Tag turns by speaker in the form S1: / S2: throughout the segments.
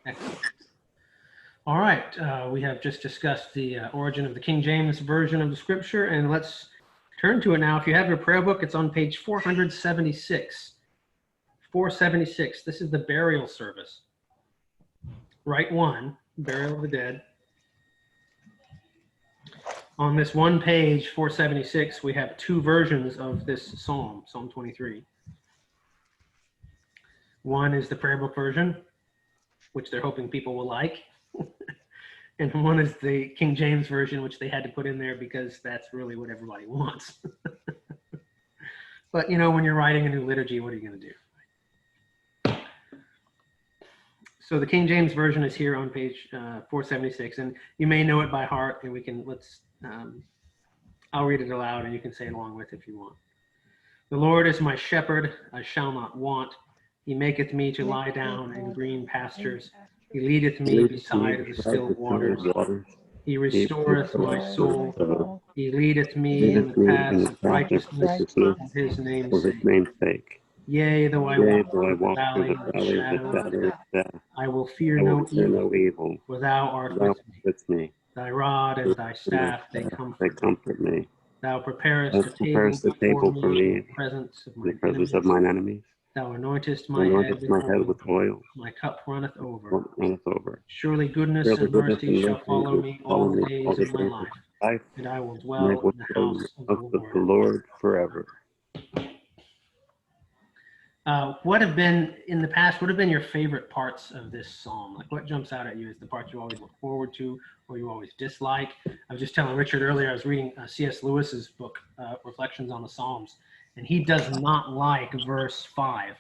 S1: Excellent. All right, we have just discussed the origin of the King James Version of the Scripture, and let's turn to it now. If you have your prayer book, it's on page 476. 476, this is the burial service. Rite 1, burial of the dead. On this one page, 476, we have two versions of this psalm, Psalm 23. One is the prayer book version, which they're hoping people will like. And one is the King James Version, which they had to put in there because that's really what everybody wants. But, you know, when you're writing a new liturgy, what are you going to do? So the King James Version is here on page 476, and you may know it by heart, and we can, I'll read it aloud, and you can say it along with if you want. The Lord is my shepherd, I shall not want. He maketh me to lie down in green pastures. He leadeth me beside the still waters. He restoreth my soul. He leadeth me in the paths of righteousness for his name's sake. Yea, though I walk through the valley of the shadow of death, I will fear no evil, for thou art with me. Thy rod and thy staff, they comfort me. Thou preparest a table for me in the presence of mine enemies. Thou anointest my head with oil. My cup runneth over. Surely goodness and mercy shall follow me all the days of my life, and I will dwell in the house of the Lord forever. What have been, in the past, what have been your favorite parts of this psalm? Like, what jumps out at you as the parts you always look forward to or you always dislike? I was just telling Richard earlier, I was reading C.S. Lewis's book, Reflections on the Psalms, and he does not like verse 5.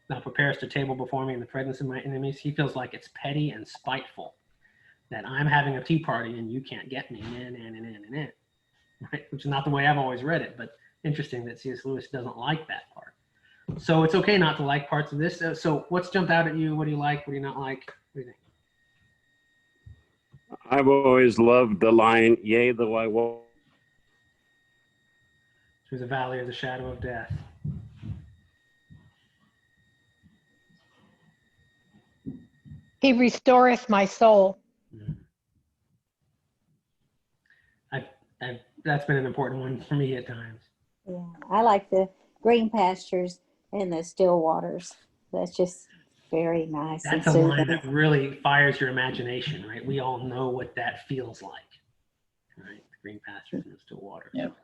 S1: Thou preparest a table before me in the presence of my enemies. He feels like it's petty and spiteful, that I'm having a tea party and you can't get me, right? Which is not the way I've always read it, but interesting that C.S. Lewis doesn't like that part. So it's okay not to like parts of this. So what's jumped out at you? What do you like? What do you not like? What do you think?
S2: I've always loved the line, yea, though I walk
S1: through the valley of the shadow of death.
S3: He restoreth my soul.
S1: That's been an important one for me at times.
S4: Yeah, I like the green pastures and the still waters. That's just very nice.
S1: That's a line that really fires your imagination, right? We all know what that feels like, right? The green pastures and the still waters.
S5: Yep.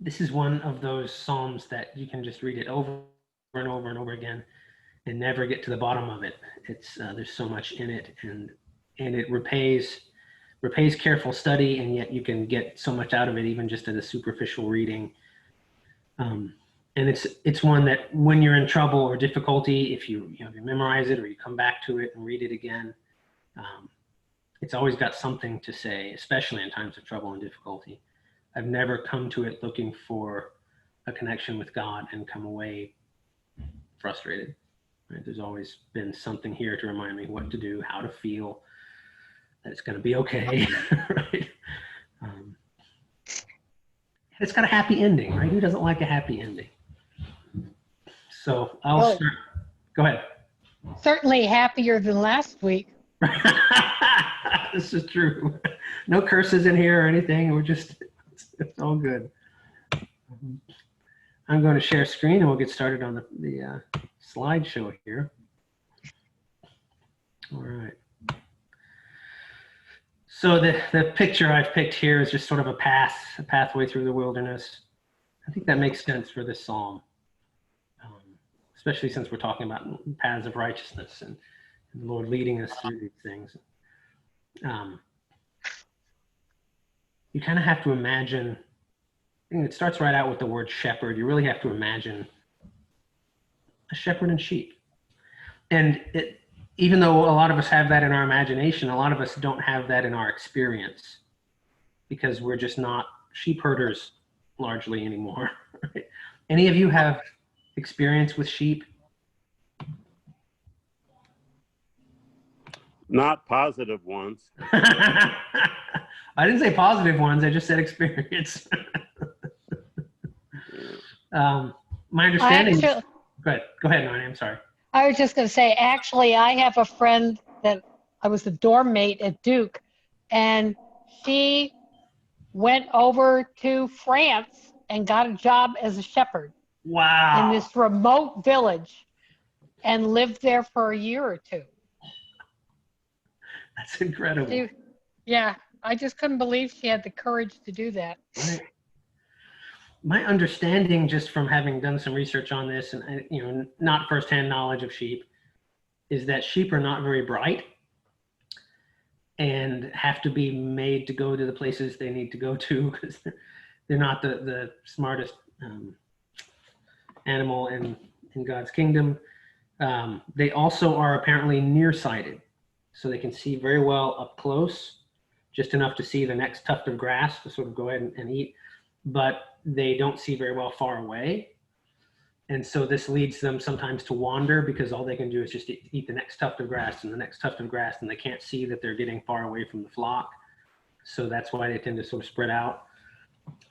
S1: This is one of those psalms that you can just read it over and over and over again and never get to the bottom of it. It's there's so much in it, and it repays careful study, and yet you can get so much out of it even just at a superficial reading. And it's one that when you're in trouble or difficulty, if you memorize it or you come back to it and read it again, it's always got something to say, especially in times of trouble and difficulty. I've never come to it looking for a connection with God and come away frustrated. Right? There's always been something here to remind me what to do, how to feel, that it's going to be okay. Right? It's got a happy ending, right? Who doesn't like a happy ending? So I'll start. Go ahead.
S3: Certainly happier than last week.
S1: This is true. No curses in here or anything. It's all good. I'm going to share screen and we'll get started on the slideshow here. All right. So the picture I've picked here is just sort of a pathway through the wilderness. I think that makes sense for this psalm, especially since we're talking about paths of righteousness and the Lord leading us through these things. You kind of have to imagine, it starts right out with the word shepherd. You really have to imagine a shepherd and sheep. And even though a lot of us have that in our imagination, a lot of us don't have that in our experience because we're just not sheep herders largely anymore. Right? Any of you have experience with sheep?
S2: Not positive ones.
S1: I didn't say positive ones. I just said experience. My understanding.
S3: Actually,
S1: Go ahead, Nani. I'm sorry.
S3: I was just going to say, actually, I have a friend that I was the dorm mate at Duke, and she went over to France and got a job as a shepherd in
S1: Wow,
S3: this remote village and lived there for a year or two.
S1: that's incredible.
S3: Yeah, I just couldn't believe she had the courage to do that.
S1: Right. My understanding, just from having done some research on this, and not firsthand knowledge of sheep, is that sheep are not very bright and have to be made to go to the places they need to go to because they're not the smartest animal in God's kingdom. They also are apparently nearsighted, so they can see very well up close, just enough to see the next tuft of grass to sort of go ahead and eat, but they don't see very well far away. And so this leads them sometimes to wander because all they can do is just eat the next tuft of grass and the next tuft of grass, and they can't see that they're getting far away from the flock. So that's why they tend to sort of spread out.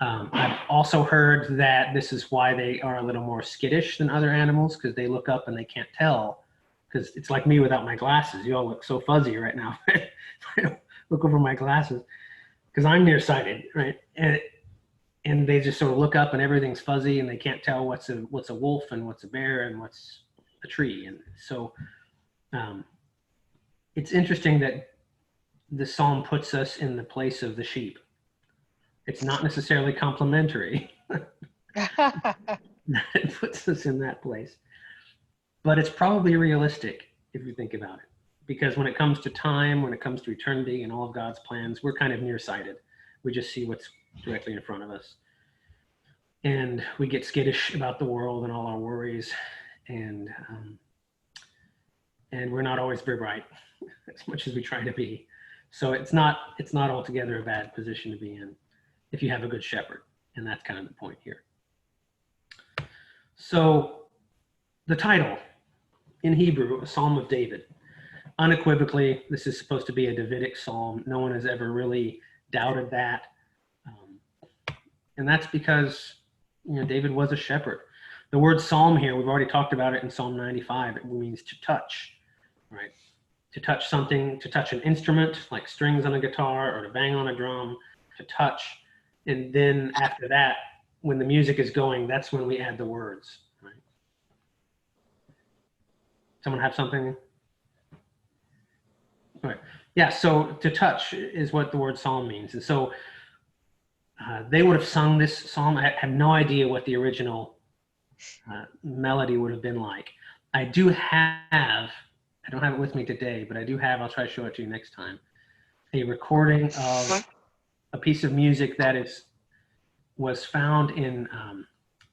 S1: I've also heard that this is why they are a little more skittish than other animals, because they look up and they can't tell. Because it's like me without my glasses. You all look so fuzzy right now. I don't look over my glasses because I'm nearsighted, right? And they just sort of look up and everything's fuzzy and they can't tell what's a wolf and what's a bear and what's a tree. And so it's interesting that the psalm puts us in the place of the sheep. It's not necessarily complimentary. It puts us in that place. But it's probably realistic if you think about it. Because when it comes to time, when it comes to eternity and all of God's plans, we're kind of nearsighted. We just see what's directly in front of us. And we get skittish about the world and all our worries. And we're not always very bright as much as we try to be. So it's not altogether a bad position to be in if you have a good shepherd. And that's kind of the point here. So the title in Hebrew, a Psalm of David. Unequivocally, this is supposed to be a Davidic psalm. No one has ever really doubted that. And that's because David was a shepherd. The word psalm here, we've already talked about it in Psalm 95. It means to touch, right? To touch something, to touch an instrument like strings on a guitar or to bang on a drum, to touch. And then after that, when the music is going, that's when we add the words, right? Someone have something? All right. Yeah, so to touch is what the word psalm means. And so they would have sung this psalm. I have no idea what the original melody would have been like. I don't have it with me today, but I'll try to show it to you next time, a recording of a piece of music that was found in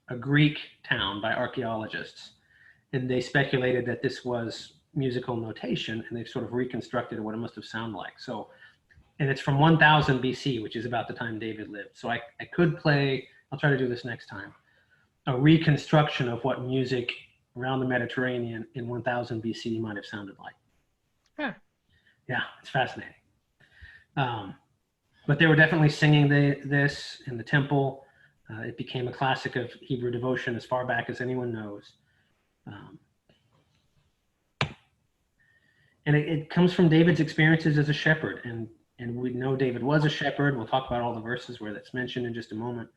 S1: a Greek town by archaeologists. And they speculated that this was musical notation, and they've sort of reconstructed what it must have sounded like. So, and it's from 1000 BC, which is about the time David lived. So I could play, I'll try to do this next time, a reconstruction of what music around the Mediterranean in 1000 BC might have sounded like.
S3: Huh.
S1: Yeah, it's fascinating. But they were definitely singing this in the temple. It became a classic of Hebrew devotion as far back as anyone knows. And it comes from David's experiences as a shepherd. And we know David was a shepherd. We'll talk about all the verses where that's mentioned in just a moment.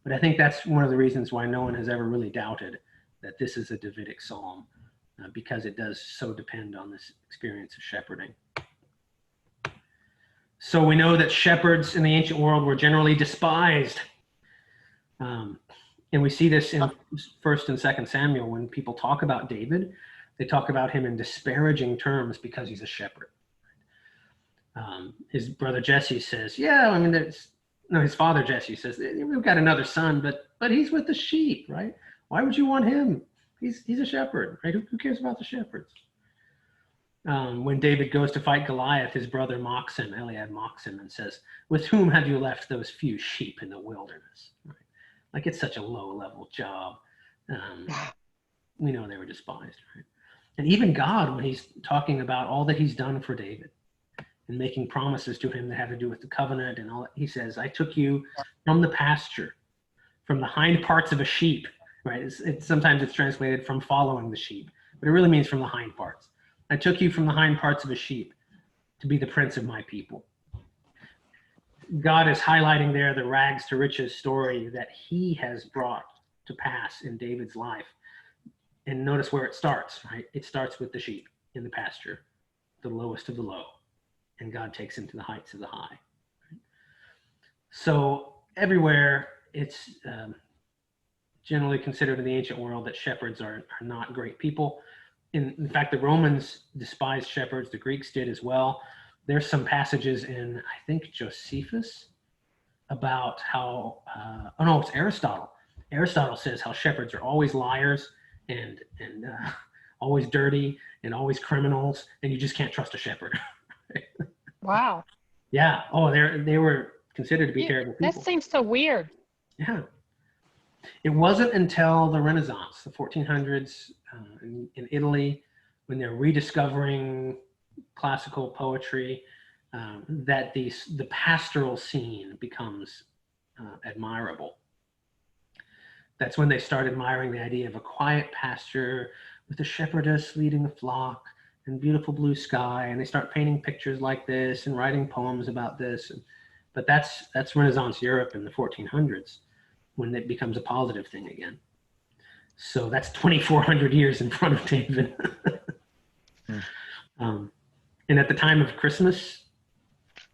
S1: But I think that's one of the reasons why no one has ever really doubted that this is a Davidic psalm, because it does so depend on this experience of shepherding. So we know that shepherds in the ancient world were generally despised. And we see this in 1st and 2nd Samuel when people talk about David. They talk about him in disparaging terms because he's a shepherd. His brother Jesse says, his father Jesse says, we've got another son, but he's with the sheep, right? Why would you want him? He's a shepherd, right? Who cares about the shepherds? When David goes to fight Goliath, his brother mocks him, Eliab mocks him and says, with whom have you left those few sheep in the wilderness? Right? Like it's such a low-level job. We know they were despised, right? And even God, when he's talking about all that he's done for David, and making promises to him that have to do with the covenant and all that. He says, I took you from the pasture, from the hind parts of a sheep, right? Sometimes it's translated from following the sheep, but it really means from the hind parts. I took you from the hind parts of a sheep to be the prince of my people. God is highlighting there the rags to riches story that he has brought to pass in David's life. And notice where it starts, right? It starts with the sheep in the pasture, the lowest of the low, and God takes him to the heights of the high. So everywhere it's generally considered in the ancient world that shepherds are not great people. In fact, the Romans despised shepherds. The Greeks did as well. There's some passages in, I think, Josephus about how, oh no, it's Aristotle. Aristotle says how shepherds are always liars and always dirty and always criminals, and you just can't trust a shepherd.
S3: Wow.
S1: Yeah. Oh, they were considered to be terrible people.
S3: That seems so weird.
S1: Yeah. It wasn't until the Renaissance, the 1400s, in Italy, when they're rediscovering classical poetry, that the pastoral scene becomes admirable. That's when they started admiring the idea of a quiet pasture with a shepherdess leading the flock and beautiful blue sky, and they start painting pictures like this and writing poems about this. But that's Renaissance Europe in the 1400s, when it becomes a positive thing again. So that's 2,400 years in front of David. And at the time of Christmas,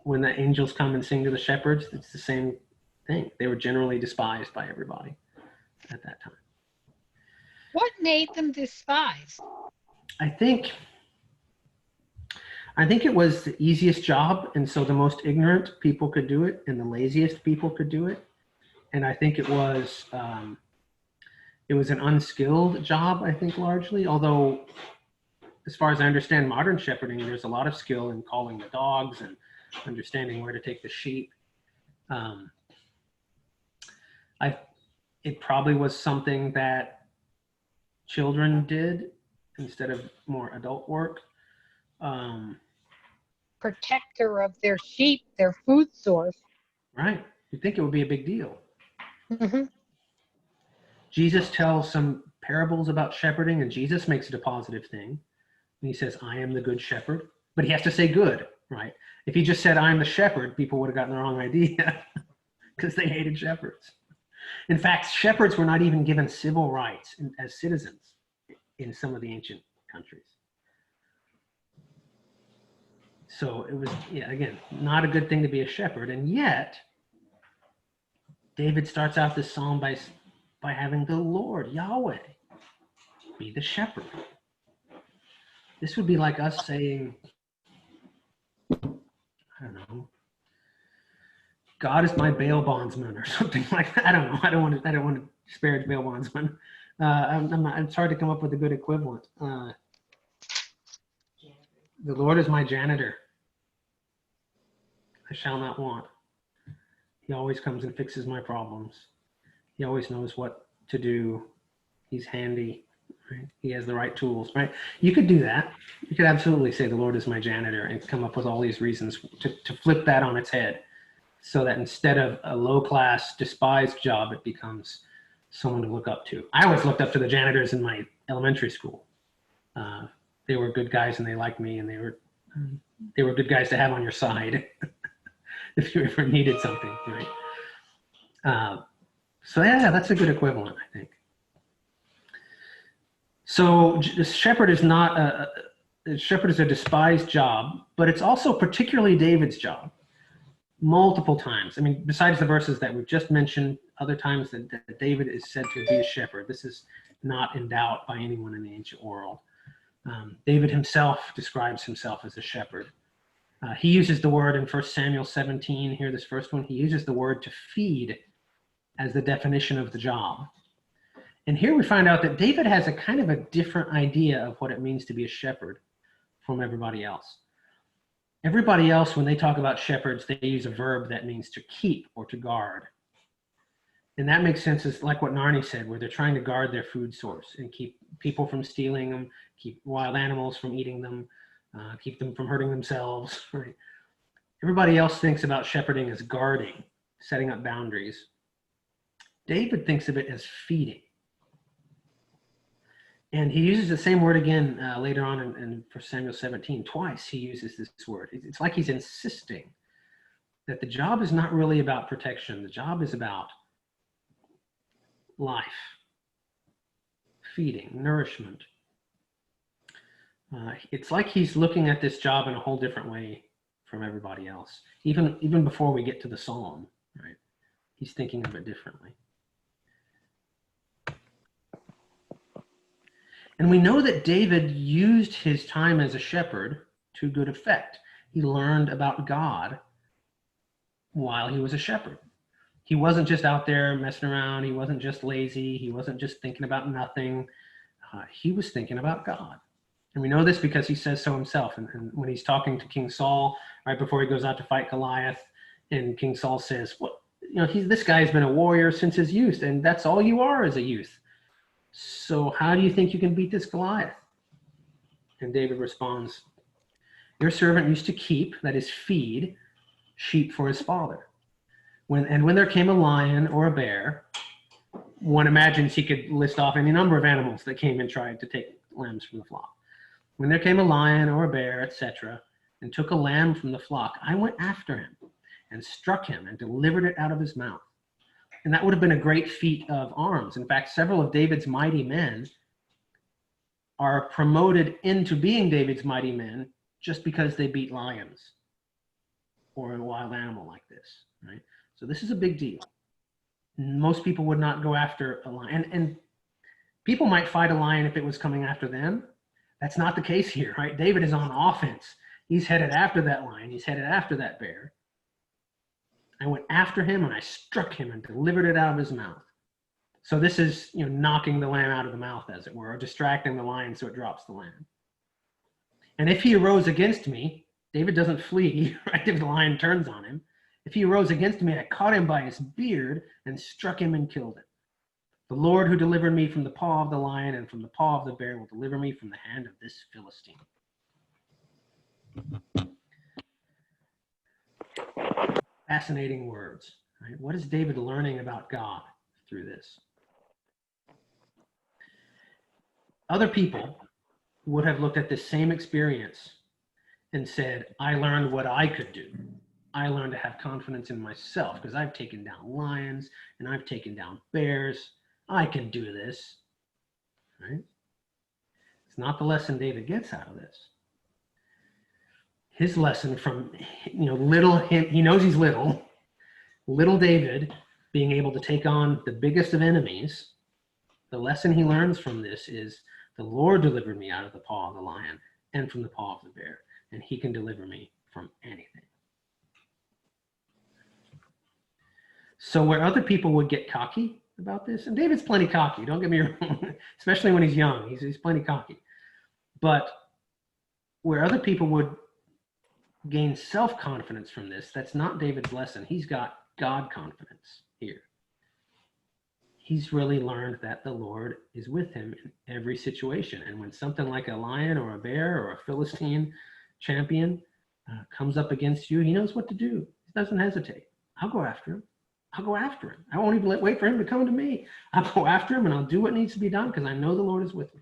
S1: when the angels come and sing to the shepherds, it's the same thing. They were generally despised by everybody at that time.
S3: What made them despised?
S1: I think it was the easiest job, and so the most ignorant people could do it, and the laziest people could do it. And I think it was an unskilled job, I think, largely, although as far as I understand modern shepherding, there's a lot of skill in calling the dogs and understanding where to take the sheep. It probably was something that children did instead of more adult work.
S3: Protector of their sheep, their food source.
S1: Right. You'd think it would be a big deal.
S3: Mm-hmm.
S1: Jesus tells some parables about shepherding, and Jesus makes it a positive thing. And he says, I am the good shepherd. But he has to say good, right? If he just said, I'm the shepherd, people would have gotten the wrong idea because they hated shepherds. In fact, shepherds were not even given civil rights as citizens in some of the ancient countries. So it was, again, not a good thing to be a shepherd. And yet, David starts out this psalm by having the Lord, Yahweh, be the shepherd. This would be like us saying, I don't know, God is my bail bondsman or something like that. I don't know. I don't want to disparage bail bondsmen. It's hard to come up with a good equivalent. The Lord is my janitor. I shall not want. He always comes and fixes my problems. He always knows what to do. He's handy. Right? He has the right tools, right? You could do that. You could absolutely say the Lord is my janitor and come up with all these reasons to flip that on its head, so that instead of a low-class, despised job, it becomes someone to look up to. I always looked up to the janitors in my elementary school. They were good guys and they liked me, and they were good guys to have on your side if you ever needed something, right? So yeah, that's a good equivalent, I think. So the shepherd is not a shepherd is a despised job, but it's also particularly David's job. Multiple times. I mean, besides the verses that we've just mentioned, other times that David is said to be a shepherd. This is not in doubt by anyone in the ancient world. David himself describes himself as a shepherd. He uses the word in 1 Samuel 17, here, this first one, he uses the word to feed as the definition of the job. And here we find out that David has a kind of a different idea of what it means to be a shepherd from everybody else. Everybody else, when they talk about shepherds, they use a verb that means to keep or to guard. And that makes sense. It's like what Narni said, where they're trying to guard their food source and keep people from stealing them, keep wild animals from eating them, keep them from hurting themselves, right? Everybody else thinks about shepherding as guarding, setting up boundaries. David thinks of it as feeding. And he uses the same word again later on in 1 Samuel 17. Twice he uses this word. It's like he's insisting that the job is not really about protection. The job is about life, feeding, nourishment. It's like he's looking at this job in a whole different way from everybody else. Even before we get to the psalm, right? He's thinking of it differently. And we know that David used his time as a shepherd to good effect. He learned about God while he was a shepherd. He wasn't just out there messing around. He wasn't just lazy. He wasn't just thinking about nothing. He was thinking about God. And we know this because he says so himself. And when he's talking to King Saul, right before he goes out to fight Goliath, and King Saul says, "Well, this guy's been a warrior since his youth, and that's all you are as a youth. So how do you think you can beat this Goliath?" And David responds, "Your servant used to keep," that is feed, "sheep for his father. When there came a lion or a bear," one imagines he could list off any number of animals that came and tried to take lambs from the flock. "When there came a lion or a bear, etc., and took a lamb from the flock, I went after him and struck him and delivered it out of his mouth." And that would have been a great feat of arms. In fact, several of David's mighty men are promoted into being David's mighty men just because they beat lions or a wild animal like this, right? So this is a big deal. Most people would not go after a lion. And people might fight a lion if it was coming after them. That's not the case here, right? David is on offense. He's headed after that lion. He's headed after that bear. "I went after him and I struck him and delivered it out of his mouth." So this is, knocking the lamb out of the mouth, as it were, or distracting the lion so it drops the lamb. "And if he arose against me," David doesn't flee, right? If the lion turns on him. "If he arose against me, I caught him by his beard and struck him and killed him. The Lord who delivered me from the paw of the lion and from the paw of the bear will deliver me from the hand of this Philistine." Fascinating words, right? What is David learning about God through this? Other people would have looked at this same experience and said, "I learned what I could do. I learned to have confidence in myself because I've taken down lions and I've taken down bears. I can do this," right? It's not the lesson David gets out of this. His lesson from, little him, he knows he's little David being able to take on the biggest of enemies. The lesson he learns from this is, the Lord delivered me out of the paw of the lion and from the paw of the bear, and he can deliver me from anything. So where other people would get cocky about this, and David's plenty cocky, don't get me wrong, especially when he's young, he's plenty cocky. But where other people would gain self-confidence from this, that's not David's lesson. He's got God confidence here. He's really learned that the Lord is with him in every situation. And when something like a lion or a bear or a Philistine champion comes up against you, he knows what to do. He doesn't hesitate. I'll go after him. I'll go after him. I won't even wait for him to come to me. I'll go after him and I'll do what needs to be done because I know the Lord is with me.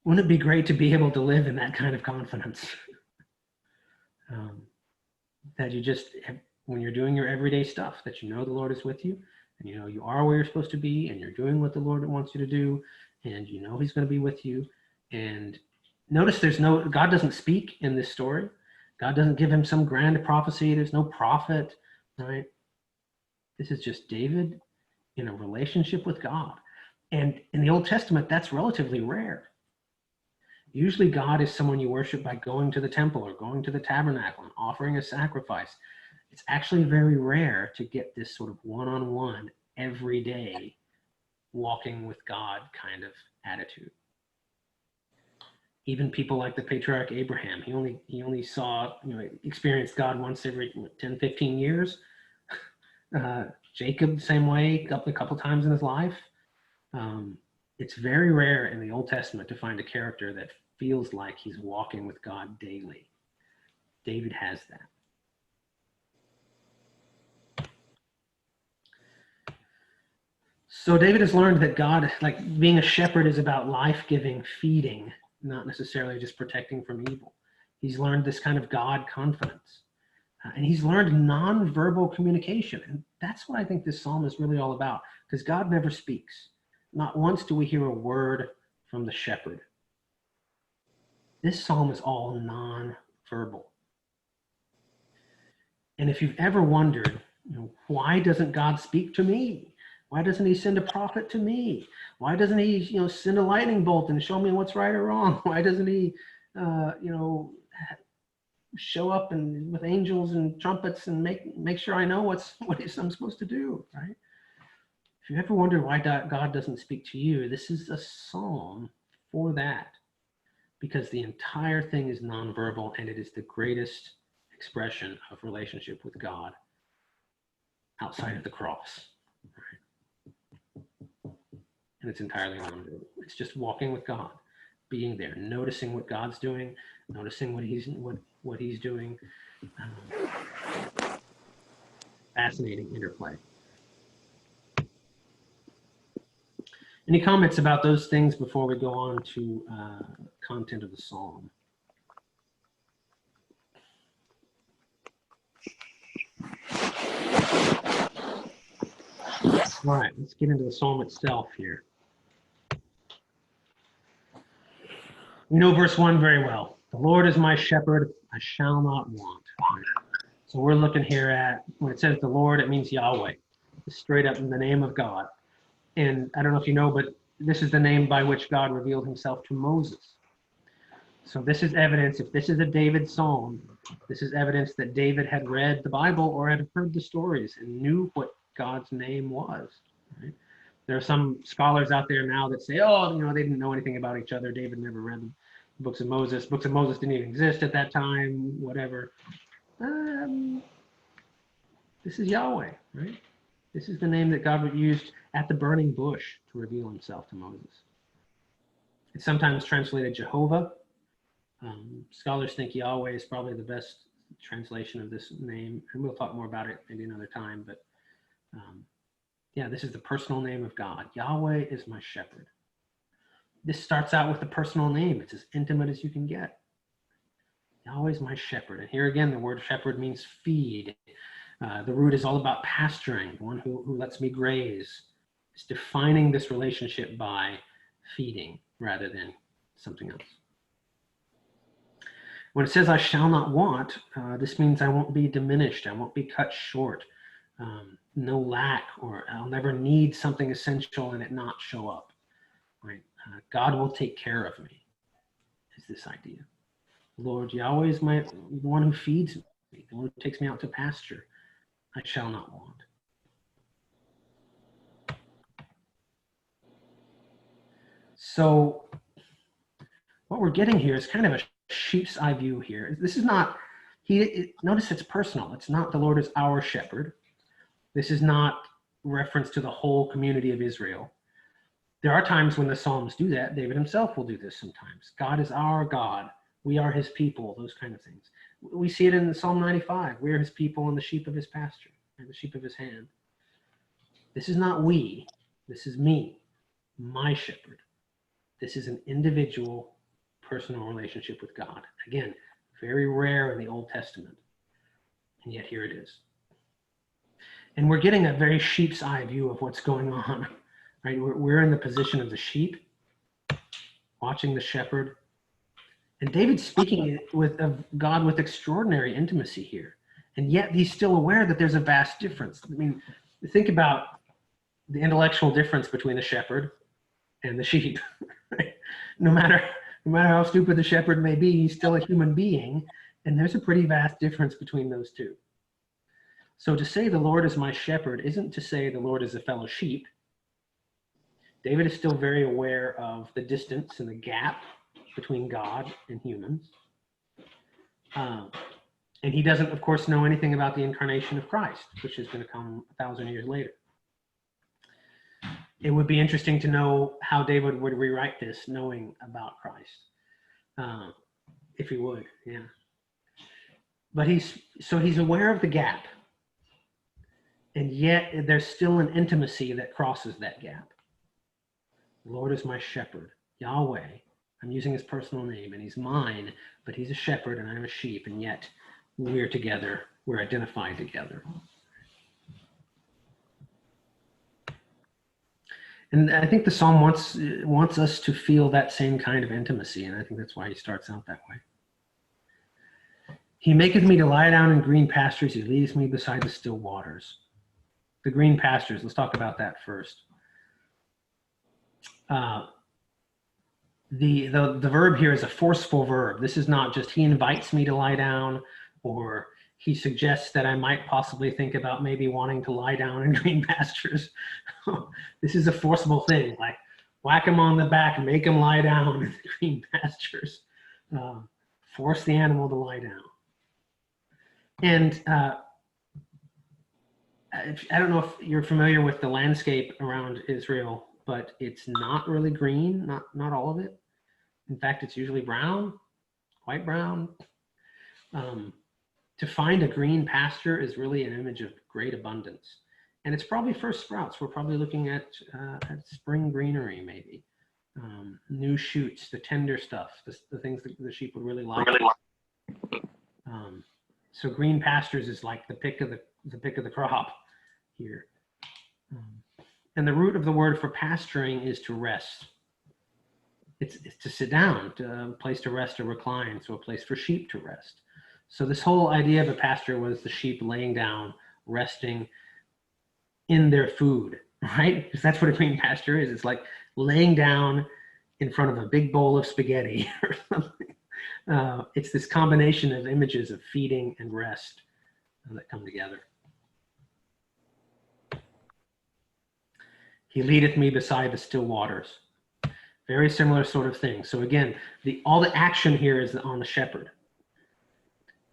S1: Wouldn't it be great to be able to live in that kind of confidence? That you just, when you're doing your everyday stuff, that you know the Lord is with you, and you are where you're supposed to be, and you're doing what the Lord wants you to do, and he's going to be with you. And notice God doesn't speak in this story. God doesn't give him some grand prophecy. There's no prophet, right? This is just David in a relationship with God. And in the Old Testament, that's relatively rare. Usually God is someone you worship by going to the temple or going to the tabernacle and offering a sacrifice. It's actually very rare to get this sort of one-on-one, everyday, walking with God kind of attitude. Even people like the patriarch Abraham, he only saw, experienced God once every 10, 15 years. Jacob, same way, a couple times in his life. It's very rare in the Old Testament to find a character that feels like he's walking with God daily. David has that. So David has learned that God, like being a shepherd, is about life-giving feeding, not necessarily just protecting from evil. He's learned this kind of God confidence. And he's learned nonverbal communication. And that's what I think this psalm is really all about, because God never speaks. Not once do we hear a word from the shepherd. This psalm is all nonverbal. And if you've ever wondered, why doesn't God speak to me? Why doesn't he send a prophet to me? Why doesn't he, send a lightning bolt and show me what's right or wrong? Why doesn't he, show up and with angels and trumpets and make sure I know what I'm supposed to do, right? If you ever wonder why God doesn't speak to you, this is a psalm for that, because the entire thing is nonverbal and it is the greatest expression of relationship with God outside of the cross. Right? And it's entirely nonverbal. It's just walking with God, being there, noticing what God's doing, noticing what he's doing. Fascinating interplay. Any comments about those things before we go on to content of the psalm? All right, let's get into the psalm itself here. We know verse 1 very well. The Lord is my shepherd, I shall not want. So we're looking here at, when it says the Lord, it means Yahweh. It's straight up in the name of God. And I don't know if you know, but this is the name by which God revealed himself to Moses. So this is evidence, if this is a David psalm, this is evidence that David had read the Bible or had heard the stories and knew what God's name was. Right? There are some scholars out there now that say, they didn't know anything about each other. David never read the books of Moses. Books of Moses didn't even exist at that time, whatever. This is Yahweh, right? This is the name that God used at the burning bush to reveal himself to Moses. It's sometimes translated Jehovah. Scholars think Yahweh is probably the best translation of this name, and we'll talk more about it maybe another time, but this is the personal name of God. Yahweh is my shepherd. This starts out with the personal name. It's as intimate as you can get. Yahweh is my shepherd. And here again, the word shepherd means feed. The root is all about pasturing, the one who lets me graze. It's defining this relationship by feeding rather than something else. When it says I shall not want, this means I won't be diminished. I won't be cut short. No lack, or I'll never need something essential and it not show up. Right? God will take care of me, is this idea. Lord Yahweh is the one who feeds me, the one who takes me out to pasture. I shall not want. So what we're getting here is kind of a sheep's eye view here. This is not, notice it's personal. It's not the Lord is our shepherd. This is not reference to the whole community of Israel. There are times when the Psalms do that. David himself will do this sometimes. God is our God. We are his people, those kind of things. We see it in Psalm 95. We are his people and the sheep of his pasture, and the sheep of his hand. This is not we. This is me, my shepherd. This is an individual, personal relationship with God. Again, very rare in the Old Testament. And yet here it is. And we're getting a very sheep's eye view of what's going on. Right? We're in the position of the sheep, watching the shepherd. And David's speaking of God with extraordinary intimacy here. And yet he's still aware that there's a vast difference. I mean, think about the intellectual difference between the shepherd and the sheep. Right? No matter how stupid the shepherd may be, he's still a human being. And there's a pretty vast difference between those two. So to say the Lord is my shepherd isn't to say the Lord is a fellow sheep. David is still very aware of the distance and the gap between God and humans. And he doesn't, of course, know anything about the incarnation of Christ, which is going to come 1,000 years later. It would be interesting to know how David would rewrite this, knowing about Christ. if he would, yeah. But he's aware of the gap, and yet there's still an intimacy that crosses that gap. The Lord is my shepherd, Yahweh. I'm using his personal name, and he's mine, but he's a shepherd and I'm a sheep, and yet we're together, we're identified together. And I think the psalm wants us to feel that same kind of intimacy, and I think that's why he starts out that way. He maketh me to lie down in green pastures. He leads me beside the still waters. The green pastures, let's talk about that first. The verb here is a forceful verb. This is not just he invites me to lie down, or he suggests that I might possibly think about maybe wanting to lie down in green pastures. This is a forcible thing, like whack him on the back and make him lie down in the green pastures. Force the animal to lie down. And I don't know if you're familiar with the landscape around Israel, but it's not really green, not all of it. In fact, it's usually brown, quite brown. To find a green pasture is really an image of great abundance. And it's probably first sprouts. We're probably looking at spring greenery, maybe. New shoots, the tender stuff, the things that the sheep would really like. So green pastures is like the pick of the crop here. And the root of the word for pasturing is to rest. It's to sit down, a place to rest or recline, so a place for sheep to rest. So this whole idea of a pasture was the sheep laying down, resting in their food, right? Because that's what a green pasture is. It's like laying down in front of a big bowl of spaghetti or something. It's this combination of images of feeding and rest that come together. He leadeth me beside the still waters. Very similar sort of thing. So again, all the action here is on the shepherd.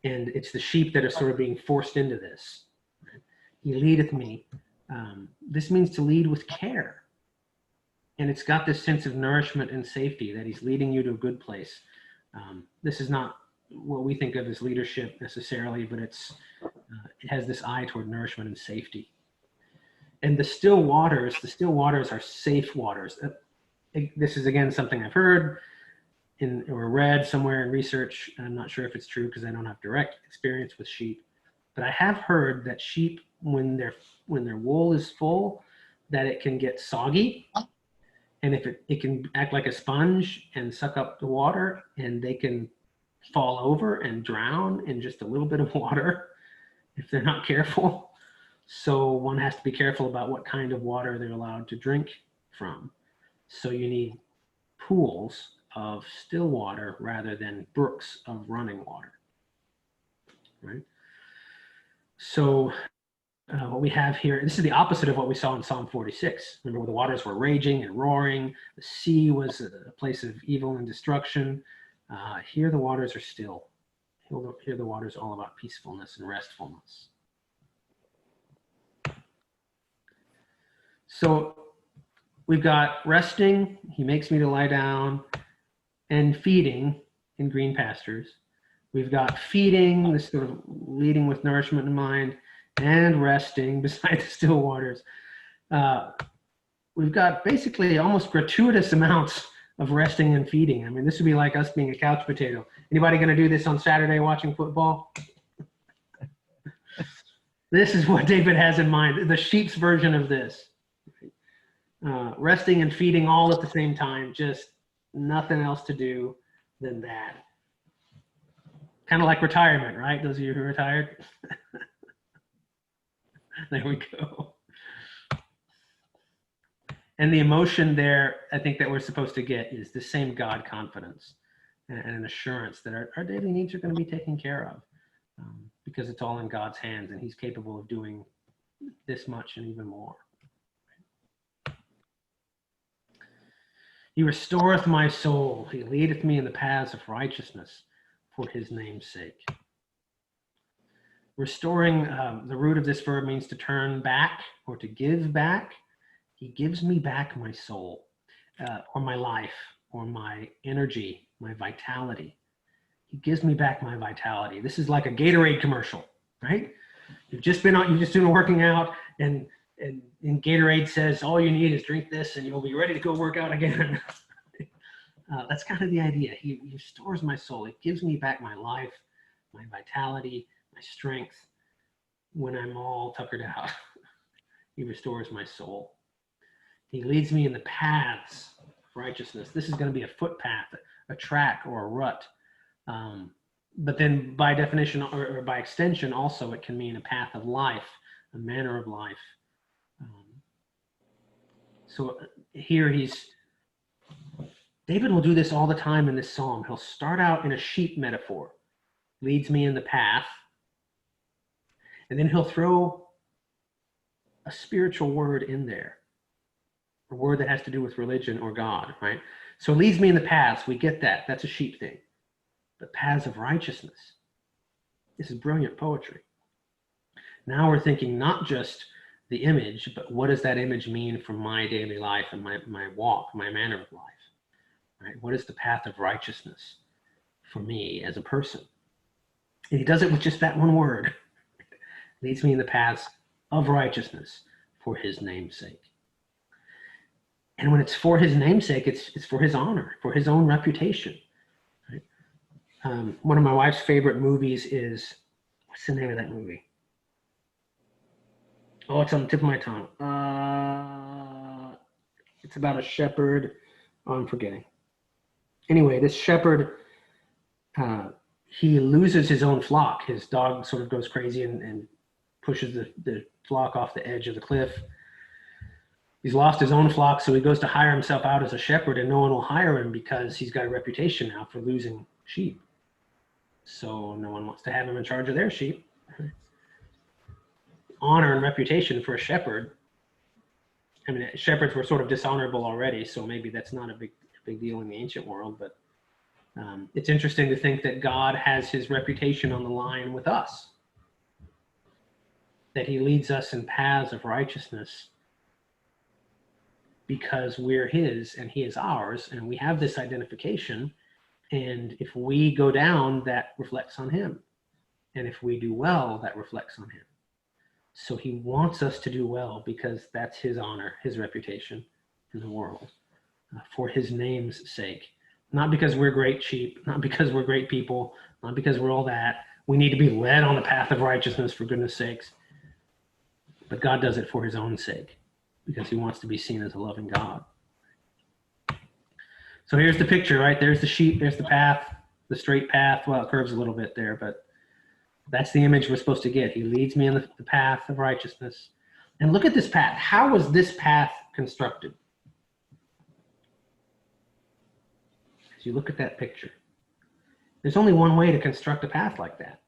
S1: And it's the sheep that are sort of being forced into this. He leadeth me. This means to lead with care. And it's got this sense of nourishment and safety that he's leading you to a good place. This is not what we think of as leadership necessarily, but it has this eye toward nourishment and safety. And the still waters are safe waters. This is, again, something I've heard or read somewhere in research. I'm not sure if it's true because I don't have direct experience with sheep. But I have heard that sheep, when their wool is full, that it can get soggy. And if it can act like a sponge and suck up the water, and they can fall over and drown in just a little bit of water if they're not careful. So one has to be careful about what kind of water they're allowed to drink from. So you need pools of still water rather than brooks of running water, right? So what we have here, this is the opposite of what we saw in Psalm 46. Remember, where the waters were raging and roaring, the sea was a place of evil and destruction. Here the waters are still. Here the water's all about peacefulness and restfulness. So we've got resting, he makes me to lie down, and feeding in green pastures. We've got feeding, this sort of leading with nourishment in mind, and resting beside the still waters. We've got basically almost gratuitous amounts of resting and feeding. I mean, this would be like us being a couch potato. Anybody going to do this on Saturday watching football? This is what David has in mind, the sheep's version of this. Resting and feeding all at the same time, just nothing else to do than that. Kind of like retirement, right? Those of you who are retired. There we go. And the emotion there, I think, that we're supposed to get is the same God confidence and an assurance that our daily needs are going to be taken care of because it's all in God's hands and he's capable of doing this much and even more. He restoreth my soul. He leadeth me in the paths of righteousness for his name's sake. Restoring, the root of this verb means to turn back or to give back. He gives me back my soul or my life or my energy my vitality. He gives me back my vitality. This is like a Gatorade commercial, right? You've just been working out, and Gatorade says all you need is drink this and you'll be ready to go work out again. That's kind of the idea. He restores my soul. He gives me back my life, my vitality, my strength when I'm all tuckered out. He restores my soul. He leads me in the paths of righteousness. This is going to be a footpath, a track, or a rut. But then by definition or by extension also, it can mean a path of life, a manner of life. So here David will do this all the time in this psalm. He'll start out in a sheep metaphor, leads me in the path, and then he'll throw a spiritual word in there, a word that has to do with religion or God, right? So leads me in the paths, we get that. That's a sheep thing. But paths of righteousness. This is brilliant poetry. Now we're thinking not just the image, but what does that image mean for my daily life and my walk, my manner of life? Right? What is the path of righteousness for me as a person? And he does it with just that one word. Leads me in the paths of righteousness for his name's sake. And when it's for his name's sake, it's for his honor, for his own reputation. Right? One of my wife's favorite movies is, what's the name of that movie? Oh, it's on the tip of my tongue. It's about a shepherd. Oh, I'm forgetting. Anyway, this shepherd, he loses his own flock. His dog sort of goes crazy and pushes the flock off the edge of the cliff. He's lost his own flock, so he goes to hire himself out as a shepherd, and no one will hire him because he's got a reputation now for losing sheep. So no one wants to have him in charge of their sheep. Honor and reputation for a shepherd. I mean, shepherds were sort of dishonorable already, so maybe that's not a big deal in the ancient world, but it's interesting to think that God has his reputation on the line with us, that he leads us in paths of righteousness because we're his and he is ours, and we have this identification, and if we go down, that reflects on him, and if we do well, that reflects on him. So he wants us to do well because that's his honor, his reputation in the world, for his name's sake. Not because we're great sheep, not because we're great people, not because we're all that. We need to be led on the path of righteousness, for goodness sakes. But God does it for his own sake because he wants to be seen as a loving God. So here's the picture, right? There's the sheep, there's the path, the straight path. Well, it curves a little bit there, but that's the image we're supposed to get. He leads me in the path of righteousness. And look at this path. How was this path constructed? As you look at that picture, there's only one way to construct a path like that.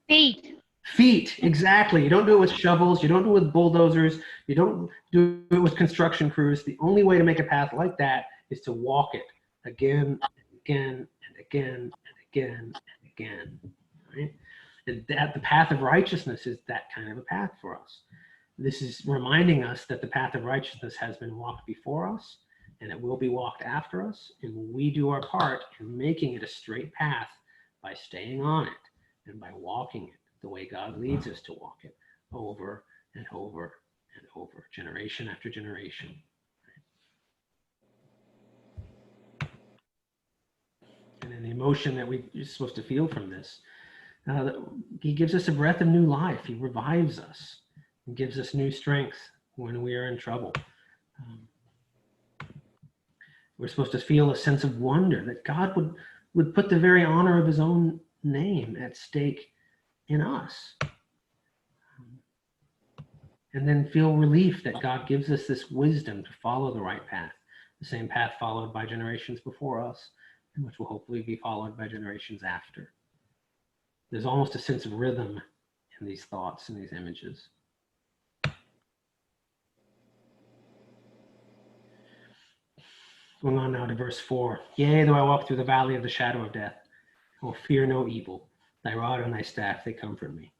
S1: Feet, exactly. You don't do it with shovels. You don't do it with bulldozers. You don't do it with construction crews. The only way to make a path like that is to walk it again and again and again and again and again. Right? And that the path of righteousness is that kind of a path for us. This is reminding us that the path of righteousness has been walked before us, and it will be walked after us, and we do our part in making it a straight path by staying on it and by walking it the way God leads us to walk it over and over and over, generation after generation. And then the emotion that we're supposed to feel from this, he gives us a breath of new life. He revives us and gives us new strength when we are in trouble. We're supposed to feel a sense of wonder that God would put the very honor of his own name at stake in us. And then feel relief that God gives us this wisdom to follow the right path, the same path followed by generations before us, and which will hopefully be followed by generations after. There's almost a sense of rhythm in these thoughts and these images. Going on now to verse 4. Yea, though I walk through the valley of the shadow of death, I will fear no evil. Thy rod and thy staff, they comfort me.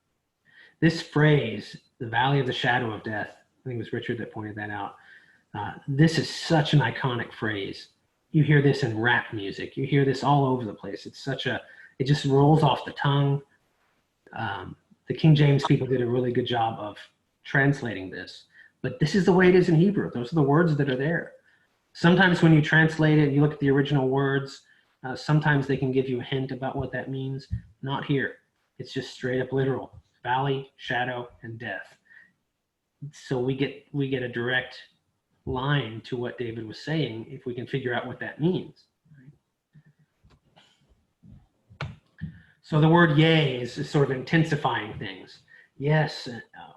S1: This phrase, the valley of the shadow of death, I think it was Richard that pointed that out. This is such an iconic phrase. You hear this in rap music. You hear this all over the place. It just rolls off the tongue. The King James people did a really good job of translating this, but this is the way it is in Hebrew. Those are the words that are there. Sometimes when you translate it, you look at the original words, sometimes they can give you a hint about what that means. Not here. It's just straight up literal. Valley, shadow, and death. So we get a direct line to what David was saying if we can figure out what that means. So the word yea is sort of intensifying things. Yes,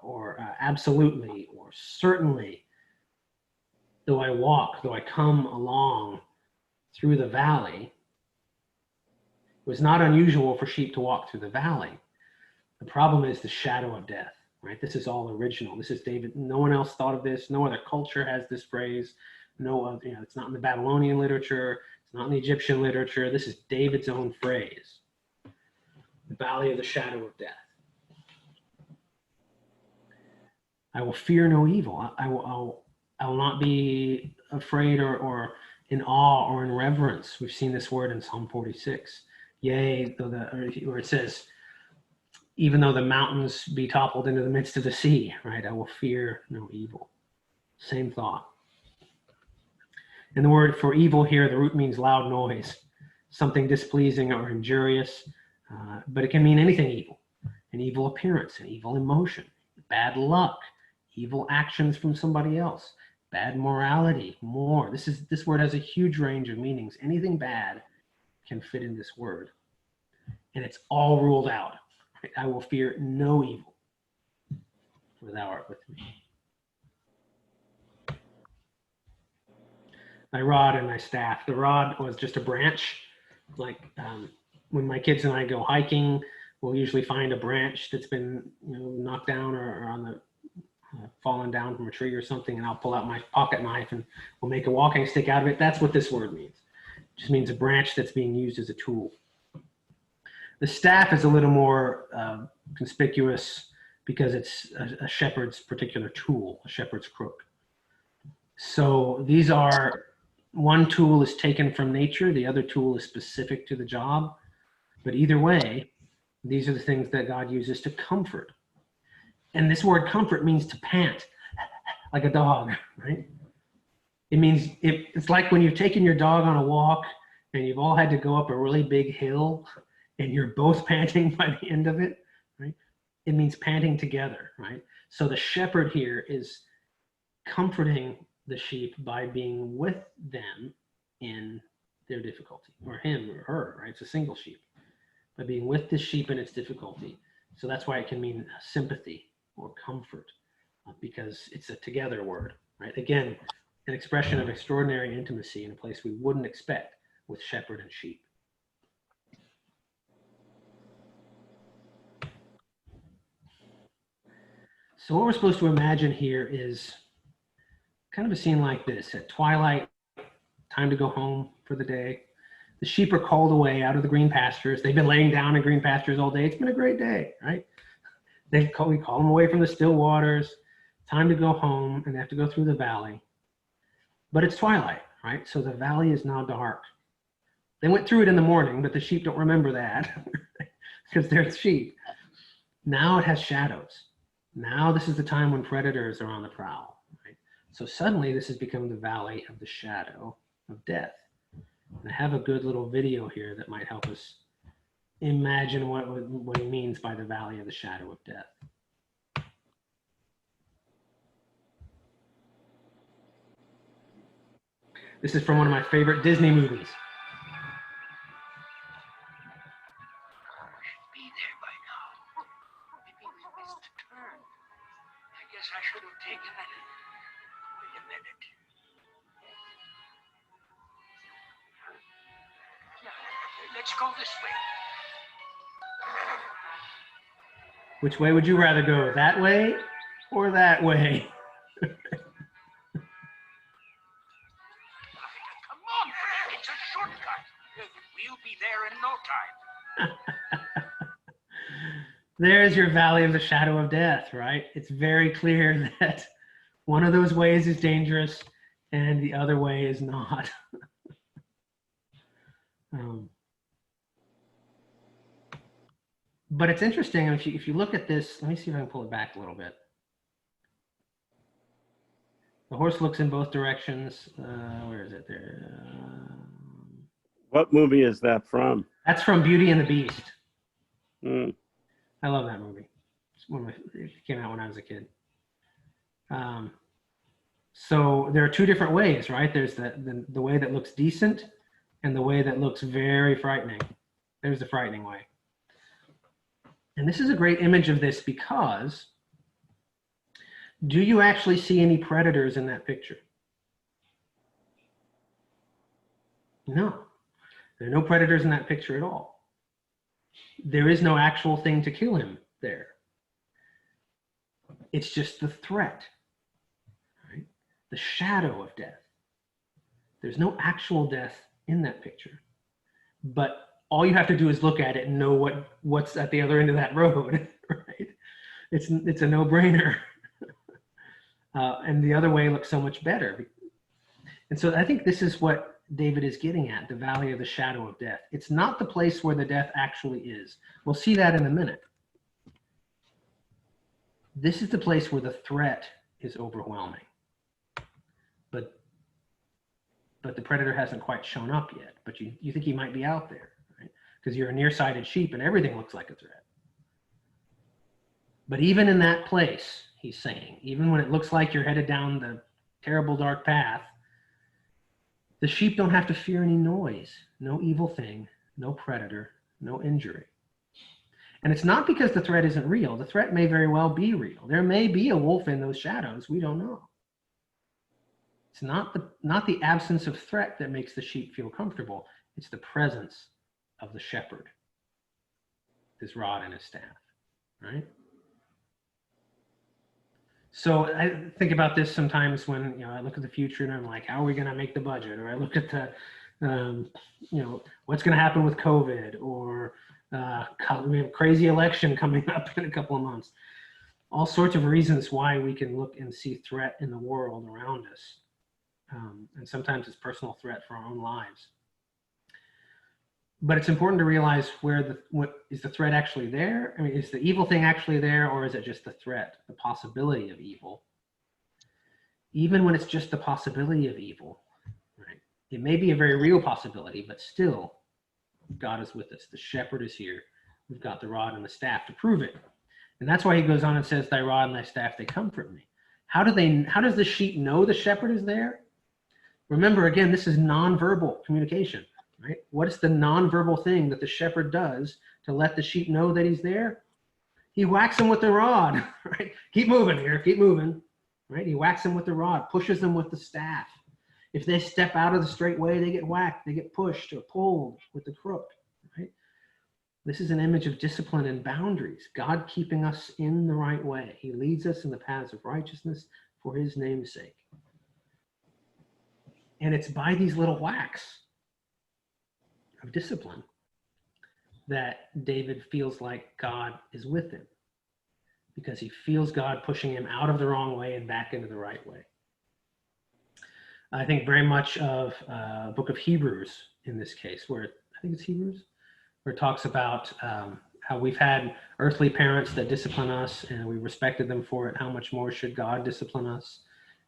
S1: or absolutely, or certainly. Though I walk, though I come along through the valley. It was not unusual for sheep to walk through the valley. The problem is the shadow of death, right? This is all original. This is David. No one else thought of this. No other culture has this phrase. No other, it's not in the Babylonian literature. It's not in the Egyptian literature. This is David's own phrase. The valley of the shadow of death. I will fear no evil. I will not be afraid or in awe or in reverence. We've seen this word in Psalm 46. Yea, where it says, even though the mountains be toppled into the midst of the sea, right? I will fear no evil. Same thought. And the word for evil here, the root means loud noise, something displeasing or injurious, but it can mean anything evil. An evil appearance, an evil emotion, bad luck, evil actions from somebody else, bad morality, more. This word has a huge range of meanings. Anything bad can fit in this word. And it's all ruled out. I will fear no evil, for thou art with me. My rod and my staff. The rod was just a branch. Like when my kids and I go hiking, we'll usually find a branch that's been knocked down or on the fallen down from a tree or something, and I'll pull out my pocket knife and we'll make a walking stick out of it. That's what this word means. It just means a branch that's being used as a tool. The staff is a little more conspicuous because it's a shepherd's particular tool, a shepherd's crook. So these are, one tool is taken from nature, the other tool is specific to the job. But either way, these are the things that God uses to comfort. And this word comfort means to pant like a dog, right? It means, it's like when you've taken your dog on a walk and you've all had to go up a really big hill and you're both panting by the end of it, right? It means panting together, right? So the shepherd here is comforting the sheep by being with them in their difficulty, or him or her, right? It's a single sheep, by being with the sheep in its difficulty. So that's why it can mean sympathy or comfort, because it's a together word, right? Again, an expression of extraordinary intimacy in a place we wouldn't expect with shepherd and sheep. So what we're supposed to imagine here is kind of a scene like this. At twilight, time to go home for the day. The sheep are called away out of the green pastures. They've been laying down in green pastures all day. It's been a great day, right? We call them away from the still waters. Time to go home, and they have to go through the valley. But it's twilight, right? So the valley is now dark. They went through it in the morning, but the sheep don't remember that because they're sheep. Now it has shadows. Now this is the time when predators are on the prowl, right? So suddenly this has become the valley of the shadow of death. And I have a good little video here that might help us imagine what he means by the valley of the shadow of death. This is from one of my favorite Disney movies.
S5: Be there by now. Maybe we missed the turn. I guess I should have taken it. Wait a minute. Yeah, let's go this way.
S1: Which way would you rather go? That way or that way?
S5: Come on, it's a shortcut. We'll be there in no time.
S1: There's your valley of the shadow of death, right? It's very clear that one of those ways is dangerous and the other way is not. But it's interesting if you look at this. Let me see if I can pull it back a little bit. The horse looks in both directions. Where is it? There.
S2: What movie is that from?
S1: That's from Beauty and the Beast.
S2: Mm.
S1: I love that movie. It came out when I was a kid. So there are two different ways, right? There's the way that looks decent and the way that looks very frightening. There's the frightening way. And this is a great image of this because do you actually see any predators in that picture? No, there are no predators in that picture at all. There is no actual thing to kill him there. It's just the threat, right? The shadow of death. There's no actual death in that picture, but all you have to do is look at it and know what's at the other end of that road, right? It's a no-brainer. And the other way looks so much better. And so I think this is what David is getting at, the valley of the shadow of death. It's not the place where the death actually is. We'll see that in a minute. This is the place where the threat is overwhelming. But the predator hasn't quite shown up yet, but you think he might be out there, right? Because you're a nearsighted sheep and everything looks like a threat. But even in that place, he's saying, even when it looks like you're headed down the terrible dark path, the sheep don't have to fear any noise, no evil thing, no predator, no injury. And it's not because the threat isn't real. The threat may very well be real. There may be a wolf in those shadows. We don't know. It's not the absence of threat that makes the sheep feel comfortable. It's the presence of the shepherd, his rod and his staff, right? So I think about this sometimes when I look at the future and I'm like, how are we going to make the budget? Or I look at the, what's going to happen with COVID, or we have a crazy election coming up in a couple of months. All sorts of reasons why we can look and see threat in the world around us. And sometimes it's personal threat for our own lives. But it's important to realize what is the threat actually there? I mean, is the evil thing actually there, or is it just the threat, the possibility of evil? Even when it's just the possibility of evil, right? It may be a very real possibility, but still, God is with us. The shepherd is here. We've got the rod and the staff to prove it. And that's why he goes on and says, thy rod and thy staff, they comfort me. How does the sheep know the shepherd is there? Remember, again, this is nonverbal communication. Right? What is the nonverbal thing that the shepherd does to let the sheep know that he's there? He whacks them with the rod, right? Keep moving here, keep moving, right? He whacks them with the rod, pushes them with the staff. If they step out of the straight way, they get whacked, they get pushed or pulled with the crook, right? This is an image of discipline and boundaries, God keeping us in the right way. He leads us in the paths of righteousness for his name's sake. And it's by these little whacks of discipline that David feels like God is with him, because he feels God pushing him out of the wrong way and back into the right way. I think very much of book of Hebrews in this case, where I think it's Hebrews, where it talks about how we've had earthly parents that discipline us and we respected them for it. How much more should God discipline us?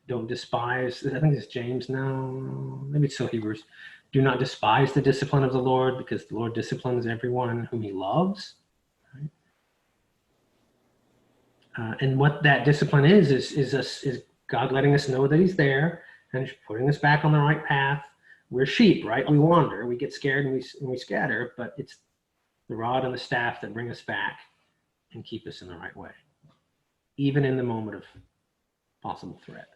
S1: Don't despise, I think it's James now, maybe it's still Hebrews. Do not despise the discipline of the Lord, because the Lord disciplines everyone whom he loves. Right? And what that discipline is God letting us know that he's there and putting us back on the right path. We're sheep, right? We wander, we get scared and we scatter, but it's the rod and the staff that bring us back and keep us in the right way, even in the moment of possible threat.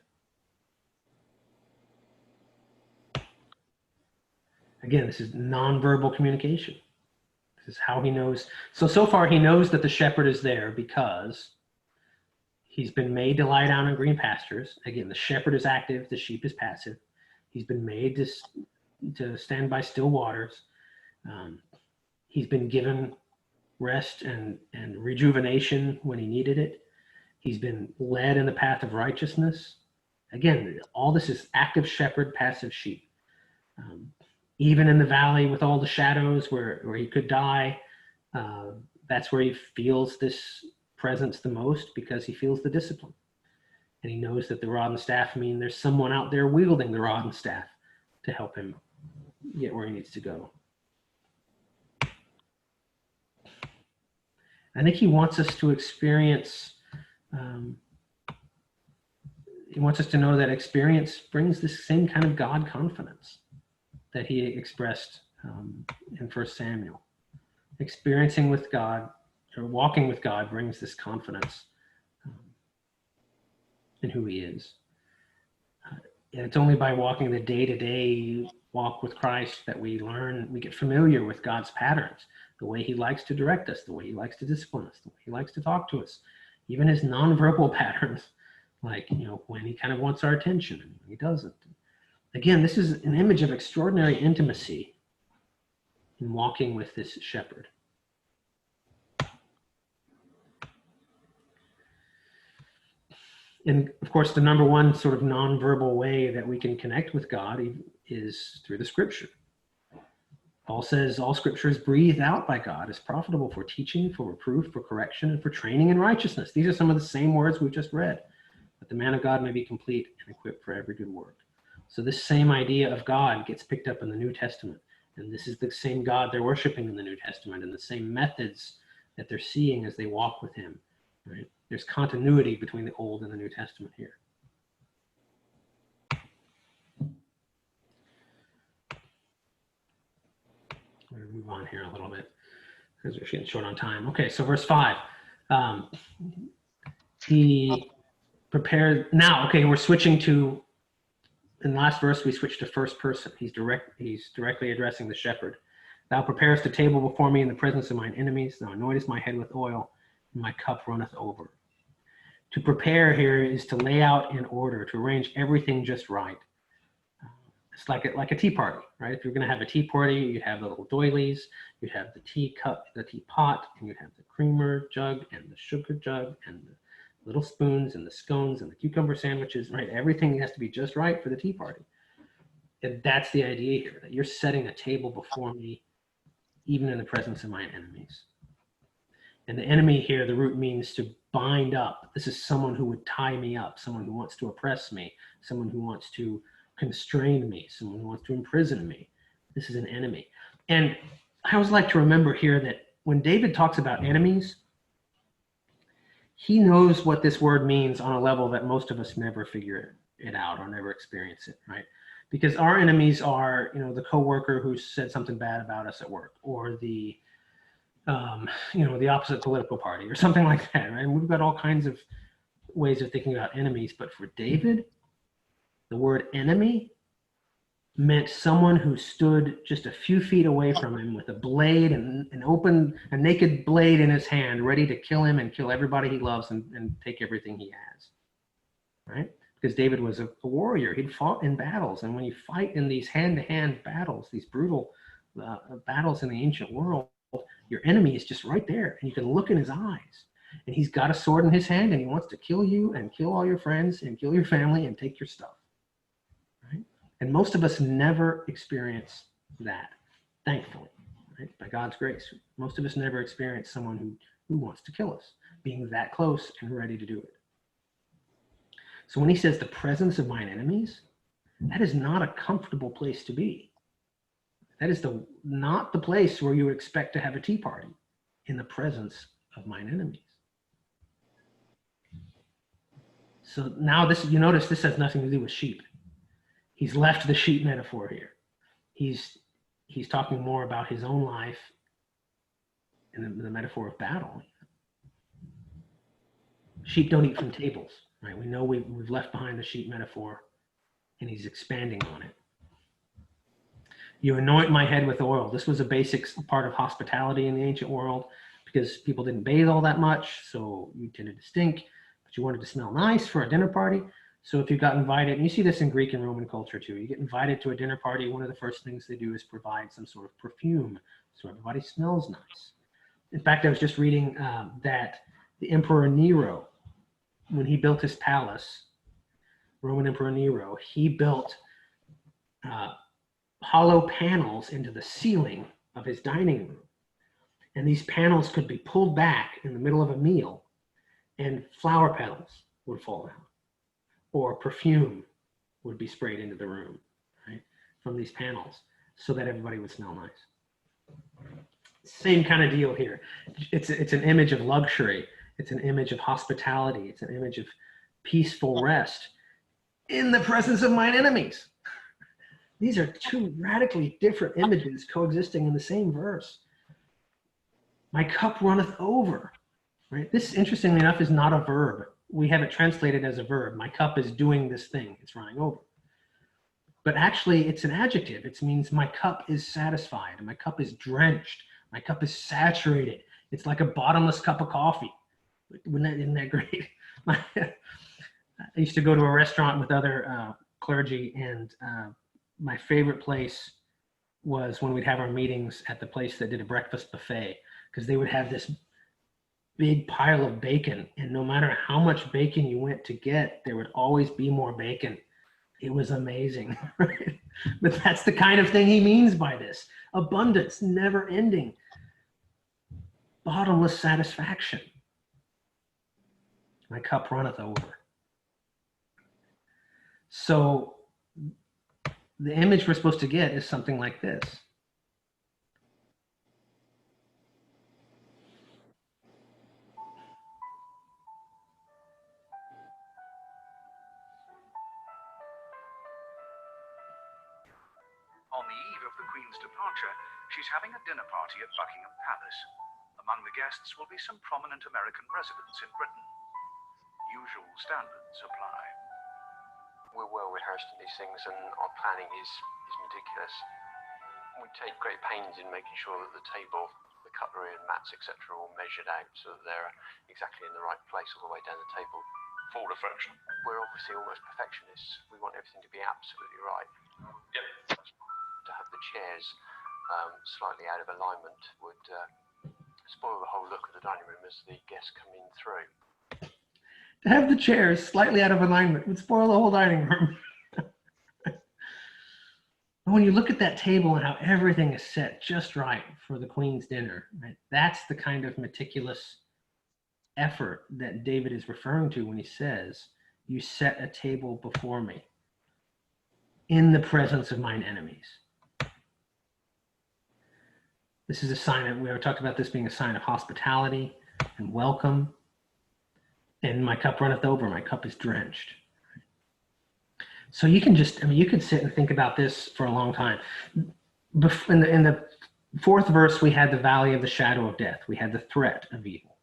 S1: Again, this is nonverbal communication. This is how he knows. So far he knows that the shepherd is there because he's been made to lie down in green pastures. Again, the shepherd is active, the sheep is passive. He's been made to stand by still waters. He's been given rest and rejuvenation when he needed it. He's been led in the path of righteousness. Again, all this is active shepherd, passive sheep. even in the valley with all the shadows where he could die, that's where he feels this presence the most, because he feels the discipline. And he knows that the rod and staff mean there's someone out there wielding the rod and staff to help him get where he needs to go. I think he wants us to experience, he wants us to know that experience brings this same kind of God confidence that he expressed in 1 Samuel. Experiencing with God, or walking with God, brings this confidence in who he is. And it's only by walking the day-to-day walk with Christ that we learn, we get familiar with God's patterns, the way he likes to direct us, the way he likes to discipline us, the way he likes to talk to us, even his nonverbal patterns, like, when he kind of wants our attention and when he doesn't. Again, this is an image of extraordinary intimacy in walking with this shepherd. And of course, the number one sort of nonverbal way that we can connect with God is through the scripture. Paul says all scripture is breathed out by God, is profitable for teaching, for reproof, for correction, and for training in righteousness. These are some of the same words we've just read, that the man of God may be complete and equipped for every good work. So this same idea of God gets picked up in the New Testament. And this is the same God they're worshiping in the New Testament, and the same methods that they're seeing as they walk with him. Right? There's continuity between the Old and the New Testament here. I'm going to move on here a little bit because we're getting short on time. Okay, so verse 5. He prepared. Now, okay, we're switching to, in the last verse, we switched to first person. He's directly addressing the shepherd. Thou preparest a table before me in the presence of mine enemies. Thou anointest my head with oil, and my cup runneth over. To prepare here is to lay out in order, to arrange everything just right. It's like a tea party, right? If you're going to have a tea party, you'd have the little doilies, you'd have the tea cup, the teapot, and you'd have the creamer jug and the sugar jug and the little spoons and the scones and the cucumber sandwiches, right? Everything has to be just right for the tea party. And that's the idea here, that you're setting a table before me, even in the presence of my enemies. And the enemy here, the root means to bind up. This is someone who would tie me up, someone who wants to oppress me, someone who wants to constrain me, someone who wants to imprison me. This is an enemy. And I always like to remember here that when David talks about enemies, he knows what this word means on a level that most of us never figure it out or never experience it, right? Because our enemies are, the coworker who said something bad about us at work, or the opposite political party or something like that, right? And we've got all kinds of ways of thinking about enemies, but for David, the word enemy meant someone who stood just a few feet away from him with a blade and a naked blade in his hand, ready to kill him and kill everybody he loves and take everything he has, right? Because David was a warrior. He'd fought in battles, and when you fight in these hand-to-hand battles, these brutal battles in the ancient world, your enemy is just right there, and you can look in his eyes, and he's got a sword in his hand, and he wants to kill you and kill all your friends and kill your family and take your stuff, right? And most of us never experience that, thankfully, right? By God's grace, most of us never experience someone who wants to kill us, being that close and ready to do it. So when he says the presence of mine enemies, that is not a comfortable place to be. That is not the place where you would expect to have a tea party, in the presence of mine enemies. So now you notice this has nothing to do with sheep. He's left the sheep metaphor here. He's talking more about his own life in the metaphor of battle. Sheep don't eat from tables, right? We know we've left behind the sheep metaphor, and he's expanding on it. You anoint my head with oil. This was a basic part of hospitality in the ancient world, because people didn't bathe all that much, so you tended to stink, but you wanted to smell nice for a dinner party. So if you got invited, and you see this in Greek and Roman culture too, you get invited to a dinner party, one of the first things they do is provide some sort of perfume so everybody smells nice. In fact, I was just reading that the Emperor Nero, when he built his palace, Roman Emperor Nero, he built hollow panels into the ceiling of his dining room. And these panels could be pulled back in the middle of a meal, and flower petals would fall out, or perfume would be sprayed into the room, right, from these panels, so that everybody would smell nice. Same kind of deal here. It's an image of luxury. It's an image of hospitality. It's an image of peaceful rest in the presence of mine enemies. These are two radically different images coexisting in the same verse. My cup runneth over, right? This, interestingly enough, is not a verb. We have it translated as a verb. My cup is doing this thing. It's running over. But actually, it's an adjective. It means my cup is satisfied. My cup is drenched. My cup is saturated. It's like a bottomless cup of coffee. Isn't that great? I used to go to a restaurant with other clergy, and my favorite place was when we'd have our meetings at the place that did a breakfast buffet, because they would have this big pile of bacon, and no matter how much bacon you went to get, there would always be more bacon. It was amazing, right? But that's the kind of thing he means by this. Abundance, never ending, bottomless satisfaction. My cup runneth over. So the image we're supposed to get is something like this.
S6: On the eve of the Queen's departure, she's having a dinner party at Buckingham Palace. Among the guests will be some prominent American residents in Britain. Usual standards apply.
S7: We're well rehearsed in these things, and our planning is meticulous. We take great pains in making sure that the table, the cutlery and mats, etc., are all measured out so that they're exactly in the right place all the way down the table.
S6: Full reflection.
S7: We're obviously almost perfectionists. We want everything to be absolutely right.
S6: Yep.
S7: To have the chairs slightly out of alignment would spoil the whole look of the dining room as the guests come in through.
S1: To have the chairs slightly out of alignment would spoil the whole dining room. When you look at that table and how everything is set just right for the Queen's dinner, right, that's the kind of meticulous effort that David is referring to when he says, you set a table before me in the presence of mine enemies. This is a sign of, we already talked about this being a sign of hospitality and welcome. And my cup runneth over, my cup is drenched. So you can just, I mean, you could sit and think about this for a long time. In the fourth verse, we had the valley of the shadow of death. We had the threat of evil.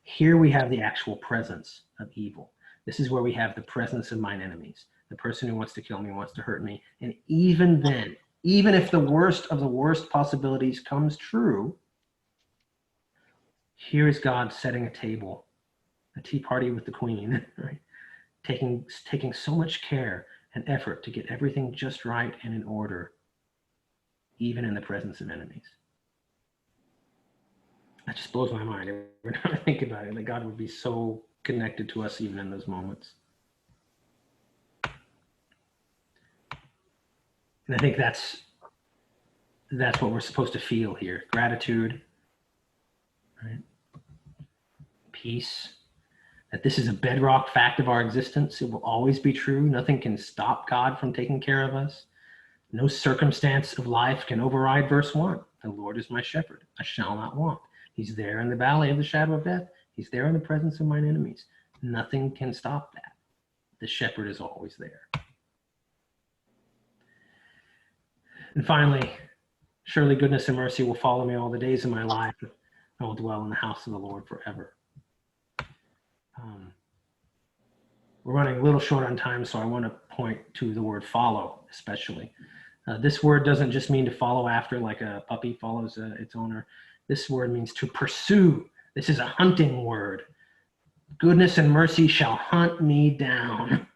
S1: Here we have the actual presence of evil. This is where we have the presence of mine enemies, the person who wants to kill me, wants to hurt me. And even then, even if the worst of the worst possibilities comes true, here is God setting a table, a tea party with the Queen, right? Taking so much care and effort to get everything just right and in order, even in the presence of enemies. That just blows my mind every time I think about it, that God would be so connected to us even in those moments. And I think that's what we're supposed to feel here. Gratitude, right? Peace. That this is a bedrock fact of our existence. It will always be true. Nothing can stop God from taking care of us. No circumstance of life can override verse 1. The Lord is my shepherd. I shall not want. He's there in the valley of the shadow of death. He's there in the presence of mine enemies. Nothing can stop that. The shepherd is always there. And finally, surely goodness and mercy will follow me all the days of my life. I will dwell in the house of the Lord forever. We're running a little short on time, so I want to point to the word follow, especially. This word doesn't just mean to follow after like a puppy follows its owner. This word means to pursue. This is a hunting word. Goodness and mercy shall hunt me down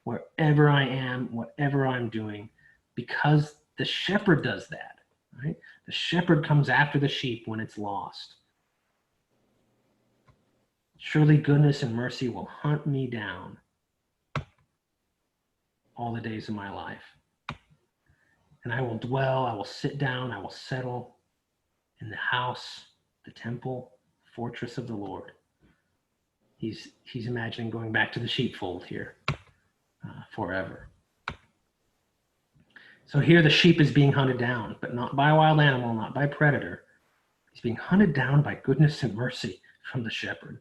S1: wherever I am, whatever I'm doing, because the shepherd does that, right? The shepherd comes after the sheep when it's lost. Surely goodness and mercy will hunt me down all the days of my life. And I will dwell, I will sit down, I will settle in the house, the temple, fortress of the Lord. He's imagining going back to the sheepfold here forever. So here the sheep is being hunted down, but not by a wild animal, not by a predator. He's being hunted down by goodness and mercy from the shepherd.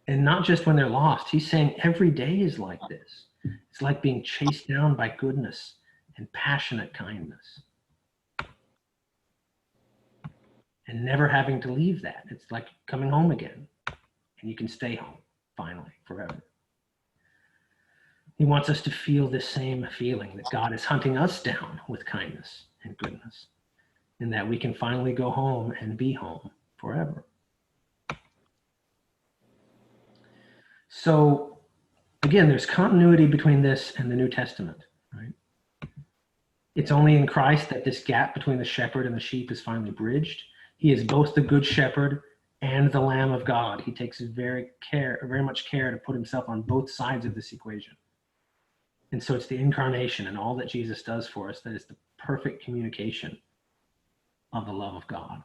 S1: And not just when they're lost. He's saying every day is like this. It's like being chased down by goodness and passionate kindness. And never having to leave that. It's like coming home again. And you can stay home, finally, forever. He wants us to feel this same feeling that God is hunting us down with kindness and goodness. And that we can finally go home and be home forever. So, again, there's continuity between this and the New Testament, right? It's only in Christ that this gap between the shepherd and the sheep is finally bridged. He is both the good shepherd and the Lamb of God. He takes very much care to put himself on both sides of this equation. And so it's the incarnation and all that Jesus does for us that is the perfect communication of the love of God.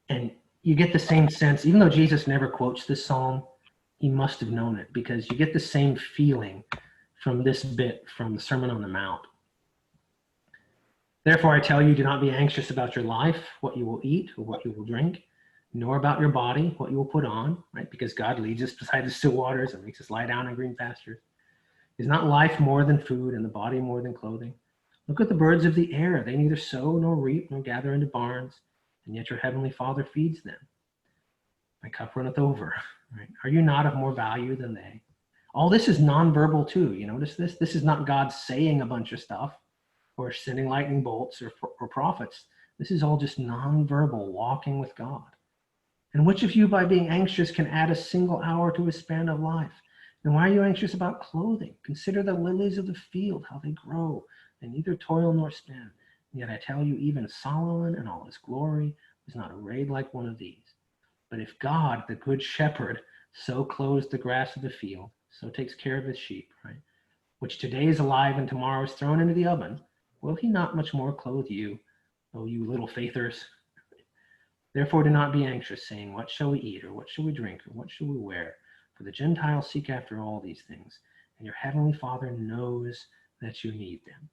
S1: And you get the same sense, even though Jesus never quotes this psalm, he must have known it, because you get the same feeling from this bit from the Sermon on the Mount. Therefore, I tell you, do not be anxious about your life, what you will eat or what you will drink, nor about your body, what you will put on, right? Because God leads us beside the still waters and makes us lie down in green pastures. Is not life more than food and the body more than clothing? Look at the birds of the air. They neither sow nor reap nor gather into barns, and yet your heavenly Father feeds them. My cup runneth over. Right? Are you not of more value than they? All this is nonverbal too. You notice this? This is not God saying a bunch of stuff or sending lightning bolts or prophets. This is all just nonverbal walking with God. And which of you, by being anxious, can add a single hour to his span of life? And why are you anxious about clothing? Consider the lilies of the field, how they grow. They neither toil nor spin. And yet I tell you, even Solomon in all his glory was not arrayed like one of these. But if God, the good shepherd, so clothes the grass of the field, so takes care of his sheep, right, which today is alive and tomorrow is thrown into the oven, will he not much more clothe you, O you little faithers? Therefore do not be anxious, saying, what shall we eat, or what shall we drink, or what shall we wear? For the Gentiles seek after all these things, and your heavenly Father knows that you need them.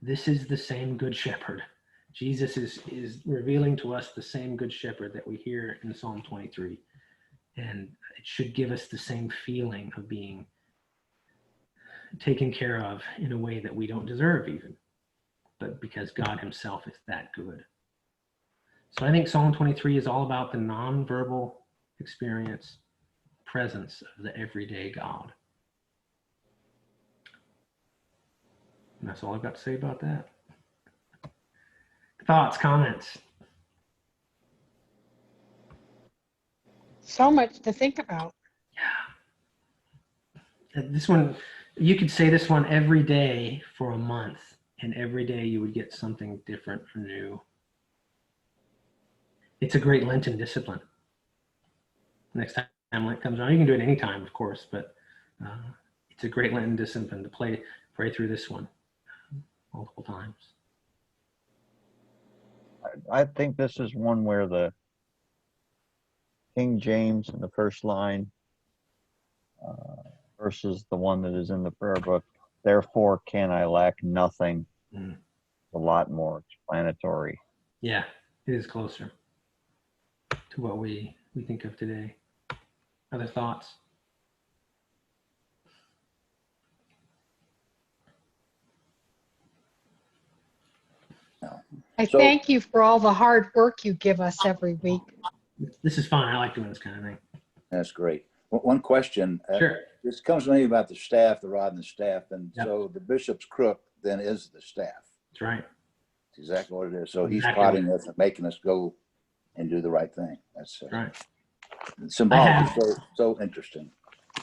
S1: This is the same good shepherd. Jesus is revealing to us the same good shepherd that we hear in Psalm 23. And it should give us the same feeling of being taken care of in a way that we don't deserve even, but because God himself is that good. So I think Psalm 23 is all about the nonverbal experience, presence of the everyday God. And that's all I've got to say about that. Thoughts, comments?
S3: So much to think about.
S1: Yeah. This one, you could say this one every day for a month, and every day you would get something different or new. It's a great Lenten discipline. Next time Lent comes around, you can do it anytime, of course, but it's a great Lenten discipline to pray through this one multiple times.
S8: I think this is one where the King James in the first line versus the one that is in the prayer book, therefore can I lack nothing, a lot more explanatory.
S1: Yeah, it is closer to what we think of today. Other thoughts?
S3: I thank you for all the hard work you give us every week.
S1: This is fun. I like doing this kind of thing.
S9: That's great. One question.
S1: Sure.
S9: This comes to me about the staff, the rod and the staff. And
S1: Yep.
S9: so the bishop's crook then is the staff.
S1: That's right.
S9: That's exactly what it is. So he's
S1: Exactly.
S9: prodding us and making us go and do the right thing. That's
S1: Right.
S9: symbolic is so interesting.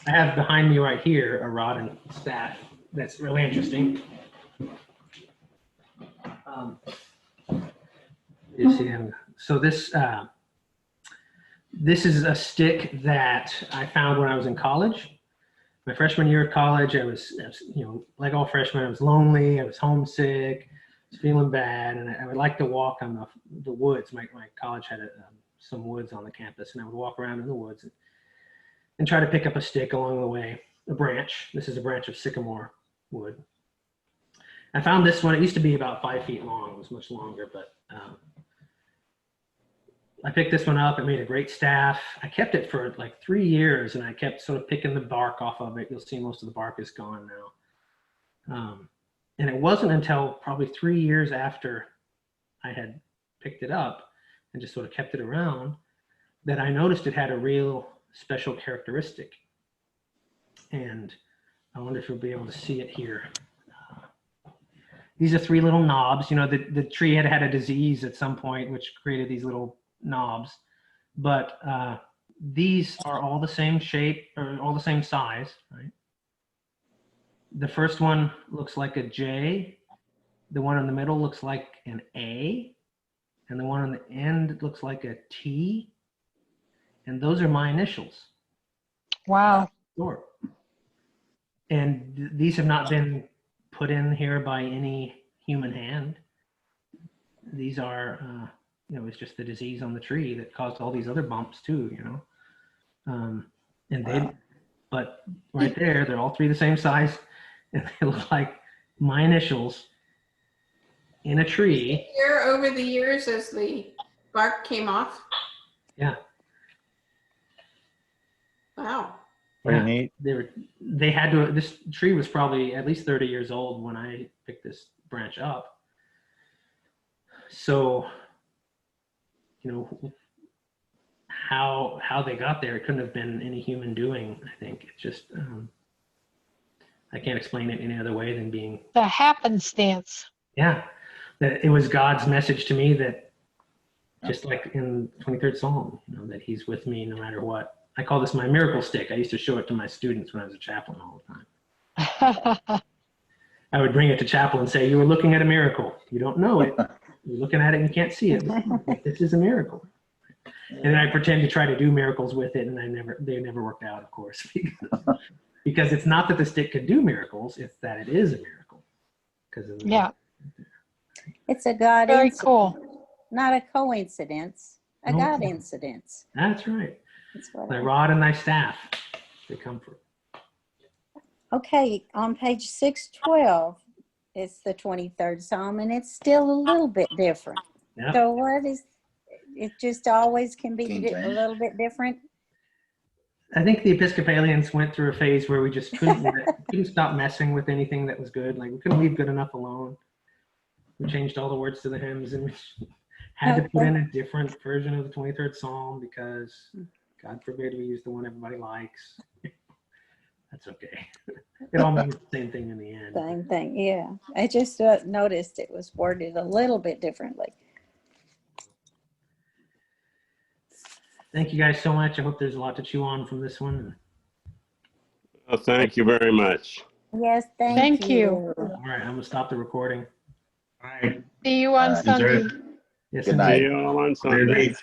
S1: I have behind me right here a rod and staff that's really interesting. You see him. So this is a stick that I found when I was in college. my freshman year of college, I was, like all freshmen, I was lonely, I was homesick, I was feeling bad, and I would like to walk on the woods. My college had some woods on the campus, and I would walk around in the woods and try to pick up a stick along the way, a branch. This is a branch of sycamore wood. I found this one. It used to be about 5 feet long. It was much longer, but I picked this one up. It made a great staff. I kept it for like 3 years, and I kept sort of picking the bark off of it. You'll see most of the bark is gone now. And it wasn't until probably 3 years after I had picked it up and just sort of kept it around that I noticed it had a real special characteristic. And I wonder if you'll be able to see it here. These are 3 little knobs. The tree had had a disease at some point, which created these little knobs, but these are all the same shape or all the same size, right? The first one looks like a J, the one in the middle looks like an A, and the one on the end looks like a T, and those are my initials.
S3: Wow.
S1: Thorpe. And these have not been put in here by any human hand. These are it's just the disease on the tree that caused all these other bumps too, but right there, they're all 3 the same size, and they look like my initials in a tree.
S10: Here over the years as the bark came off.
S1: Yeah.
S10: Wow.
S8: Pretty neat.
S1: This tree was probably at least 30 years old when I picked this branch up. So, how they got there, it couldn't have been any human doing, I think. It's just, I can't explain it any other way than being.
S3: The happenstance.
S1: Yeah, that it was God's message to me that, just like in the 23rd Psalm, that he's with me no matter what. I call this my miracle stick. I used to show it to my students when I was a chaplain all the time. I would bring it to chapel and say, you were looking at a miracle. You don't know it. You're looking at it and you can't see it. This is a miracle. And then I pretend to try to do miracles with it, and they never worked out, of course, because it's not that the stick could do miracles, it's that it is a miracle.
S3: Yeah.
S4: It's a God
S3: Very
S4: incident,
S3: cool.
S4: not a coincidence, a
S1: No.
S4: God incidence.
S1: That's right.
S4: That's what
S1: Thy rod and thy staff, they comfort.
S4: Okay, on page 612, it's the 23rd Psalm, and it's still a little bit different.
S1: Yeah.
S4: So what is, it just always can be
S9: King
S4: a
S9: James.
S4: little bit different?
S1: I think the Episcopalians went through a phase where we just couldn't stop messing with anything that was good. Like, we couldn't leave good enough alone. We changed all the words to the hymns, and we had to put in a different version of the 23rd Psalm because God forbid we use the one everybody likes. That's okay. It all means the same thing in the end.
S4: Same thing, yeah. I just noticed it was worded a little bit differently.
S1: Thank you guys so much. I hope there's a lot to chew on from this one.
S2: Oh, thank you very much.
S4: Yes,
S3: Thank you.
S1: All right, I'm gonna stop the recording.
S3: See you on
S9: All right.
S3: Sunday.
S1: Yes,
S9: Good
S1: indeed.
S9: night.
S2: See you all on Sunday.